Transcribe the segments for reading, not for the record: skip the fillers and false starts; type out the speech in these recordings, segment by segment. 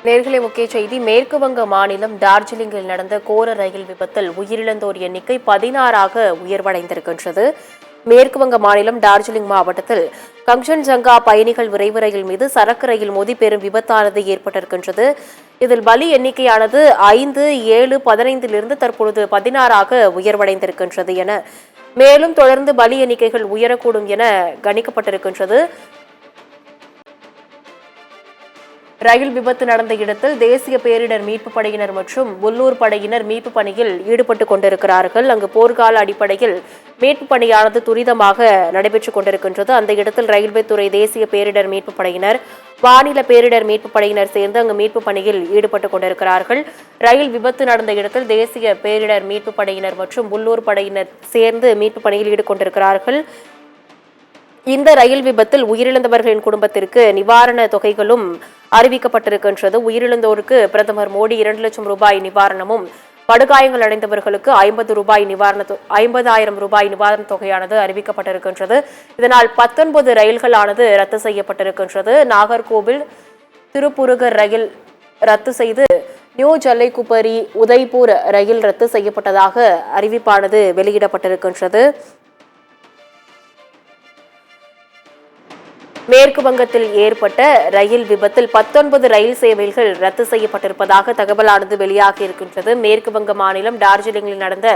நேர்களை முக்கிய செய்தி. மேற்கு வங்க மாநிலம் டார்ஜிலிங்கில் நடந்த கோர ரயில் விபத்தில் உயிரிழந்தோர் எண்ணிக்கை 16ஆக உயர்வடைந்திருக்கின்றது. மேற்கு வங்க மாநிலம் டார்ஜிலிங் மாவட்டத்தில் கஞ்சன்ஜங்கா பயணிகள் விரைவு ரயில் மீது சரக்கு ரயில் மோதி பெரும் விபத்தானது ஏற்பட்டிருக்கின்றது. இதில் பலி எண்ணிக்கையானது 5, 7, 15 தற்பொழுது 16ஆக உயர்வடைந்திருக்கின்றது என மேலும் தொடர்ந்து பலி எண்ணிக்கைகள் உயரக்கூடும் என கணிக்கப்பட்டிருக்கின்றது. ரயில் விபத்து நடந்த இடத்தில் தேசிய பேரிடர் மீட்புப் படையினர் மற்றும் உள்ளூர் படையினர் மீட்பு பணியில் ஈடுபட்டுக் கொண்டிருக்கிறார்கள். அங்கு போர்க்கால அடிப்படையில் மீட்பு பணியானது துரிதமாக நடைபெற்றுக் கொண்டிருக்கின்றது. அந்த இடத்தில் ரயில்வே துறை, தேசிய பேரிடர் மீட்புப் படையினர், மாநில பேரிடர் மீட்புப் படையினர் சேர்ந்து அங்கு மீட்பு பணியில் ஈடுபட்டுக் கொண்டிருக்கிறார்கள். ரயில் விபத்து நடந்த இடத்தில் தேசிய பேரிடர் மீட்புப் படையினர் மற்றும் உள்ளூர் படையினர் சேர்ந்து மீட்பு பணியில் ஈடுபட்டிருக்கிறார்கள். இந்த ரயில் விபத்தில் உயிரிழந்தவர்களின் குடும்பத்திற்கு நிவாரண தொகைகளும் அறிவிக்கப்பட்டிருக்கின்றது. உயிரிழந்தோருக்கு பிரதமர் மோடி 2 லட்சம் ரூபாய் நிவாரணமும், படுகாயங்கள் அடைந்தவர்களுக்கு 50,000 ரூபாய் நிவாரண தொகையானது அறிவிக்கப்பட்டிருக்கின்றது. இதனால் 19 ரயில்களானது ரத்து செய்யப்பட்டிருக்கின்றது. நாகர்கோவில் திருப்புருகர் ரயில் ரத்து செய்து நியூ ஜல்லைகுப்பரி உதய்பூர் ரயில் ரத்து செய்யப்பட்டதாக அறிவிப்பானது வெளியிடப்பட்டிருக்கின்றது. மேற்கு வங்கத்தில் ஏற்பட்ட ரயில் விபத்தில் 19 ரயில் சேவைகள் ரத்து செய்யப்பட்டிருப்பதாக தகவலானது வெளியாகியிருக்கின்றது. மேற்கு வங்க மாநிலம் டார்ஜிலிங்கில் நடந்த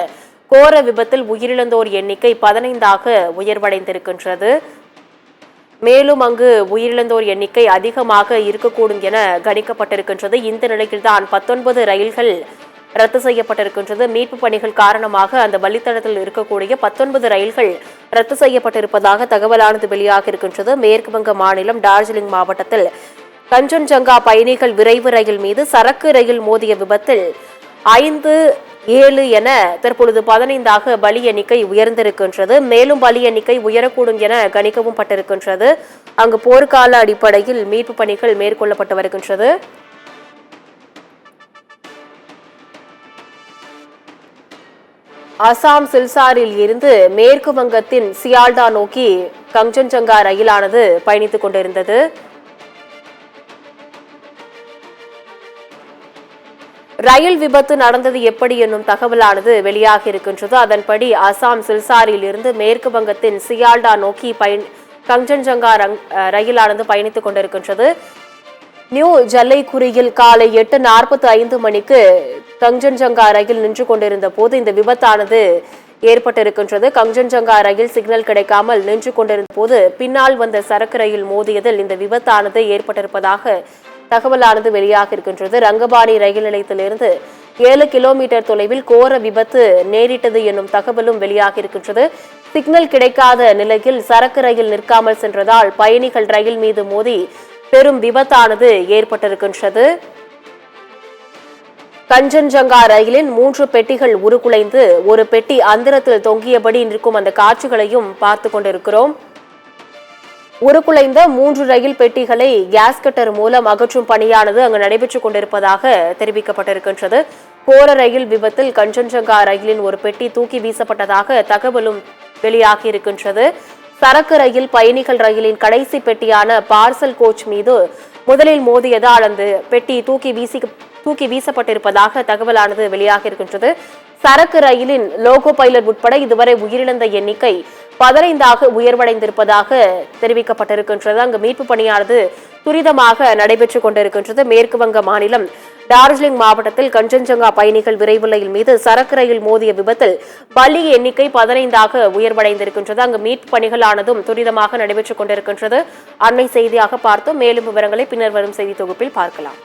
கோர விபத்தில் உயிரிழந்தோர் எண்ணிக்கை 15ஆக உயர்வடைந்திருக்கின்றது. மேலும் அங்கு உயிரிழந்தோர் எண்ணிக்கை அதிகமாக இருக்கக்கூடும் என கணிக்கப்பட்டிருக்கின்றது. இந்த நிலையில்தான் 19 ரயில்கள் ரத்து செய்யப்பட்டிருக்கின்றது. மீட்பு பணிகள் காரணமாக அந்த வழித்தடத்தில் இருக்கக்கூடிய 19 ரயில்கள் ரத்து செய்யப்பட்டிருப்பதாக தகவலானது வெளியாக இருக்கின்றது. மேற்கு வங்க மாநிலம் டார்ஜிலிங் மாவட்டத்தில் கஞ்சன்ஜங்கா பயணிகள் விரைவு ரயில் மீது சரக்கு ரயில் மோதிய விபத்தில் 5, 7 என தற்பொழுது 15ஆக பலி எண்ணிக்கை உயர்ந்திருக்கின்றது. மேலும் பலி எண்ணிக்கை உயரக்கூடும் என கணிக்கவும் பட்டிருக்கின்றது. அங்கு போர்க்கால அடிப்படையில் மீட்பு பணிகள் மேற்கொள்ளப்பட்டு வருகின்றது. அசாம் சில்சாரில் இருந்து மேற்கு வங்கத்தின் சியால்டா நோக்கி கஞ்சன்ஜங்கா ரயிலானது பயணித்துக் கொண்டிருந்தது. ரயில் விபத்து நடந்தது எப்படி என்னும் தகவலானது வெளியாகி இருக்கின்றது. அதன்படி அசாம் சில்சாரில் இருந்து மேற்கு வங்கத்தின் சியால்டா நோக்கி கஞ்சன்ஜங்கா ரயிலானது பயணித்துக் கொண்டிருக்கின்றது. நியூ ஜல்லைகுரியில் காலை 8:45 மணிக்கு கஞ்சன்ஜங்கா ரயில் நின்று கொண்டிருந்த போது இந்த விபத்தானது ஏற்பட்டிருக்கின்றது. கஞ்சன்ஜங்கா ரயில் சிக்னல் கிடைக்காமல் நின்று கொண்டிருந்த போது பின்னால் வந்த சரக்கு ரயில் மோதியதில் இந்த விபத்தானது ஏற்பட்டிருப்பதாக தகவலானது வெளியாக இருக்கின்றது. ரங்கபாணி ரயில் நிலையத்திலிருந்து 7 கிலோமீட்டர் தொலைவில் கோர விபத்து நேரிட்டது என்னும் தகவலும் வெளியாக இருக்கின்றது. சிக்னல் கிடைக்காத நிலையில் சரக்கு ரயில் நிற்காமல் சென்றதால் பயணிகள் ரயில் மீது மோதி பெரும் விபத்தானது ஏற்பட்டிருக்கின்றது. கஞ்சன்ஜங்கா ரயிலின் 3 பெட்டிகள் உருக்குலைந்து ஒரு பெட்டி அந்தரத்தில் தொங்கியபடி நிற்கும் அந்த காட்சிகளையும் பார்த்து கொண்டிருக்கிறோம். உருக்குலைந்த 3 ரயில் பெட்டிகளை கேஸ் கட்டர் மூலம் அகற்றும் பணியானது அங்கு நடைபெற்றுக் கொண்டிருப்பதாக தெரிவிக்கப்பட்டிருக்கின்றது. கோர ரயில் விபத்தில் கஞ்சன்ஜங்கா ரயிலின் ஒரு பெட்டி தூக்கி வீசப்பட்டதாக தகவலும் வெளியாகியிருக்கின்றது. சரக்கு ரயில் பயணிகள் ரயிலின் கடைசி பெட்டியான பார்சல் கோச் மீது முதலில் மோதியதால் அந்த பெட்டி தூக்கி வீசப்பட்டிருப்பதாக தகவலானது வெளியாக இருக்கின்றது. சரக்கு ரயிலின் லோகோ பைலட் உட்பட இதுவரை உயிரிழந்த எண்ணிக்கை 15ஆக உயர்வடைந்திருப்பதாக தெரிவிக்கப்பட்டிருக்கின்றது. அங்கு மீட்பு பணியானது துரிதமாக நடைபெற்றுக் கொண்டிருக்கின்றது. மேற்கு வங்க மாநிலம் டார்ஜிலிங் மாவட்டத்தில் கஞ்சன்ஜங்கா பயணிகள் விரைவு ரயில் மீது சரக்கு ரயில் மோதிய விபத்தில் பலி எண்ணிக்கை 15ஆக உயர்வடைந்திருக்கின்றது. அங்கு மீட்பு பணிகளானதும் துரிதமாக நடைபெற்றுக் கொண்டிருக்கின்றது. அண்மை செய்தியாக பார்த்தோம். மேலும் விவரங்களை பின்னர் வரும் செய்தி தொகுப்பில் பார்க்கலாம்.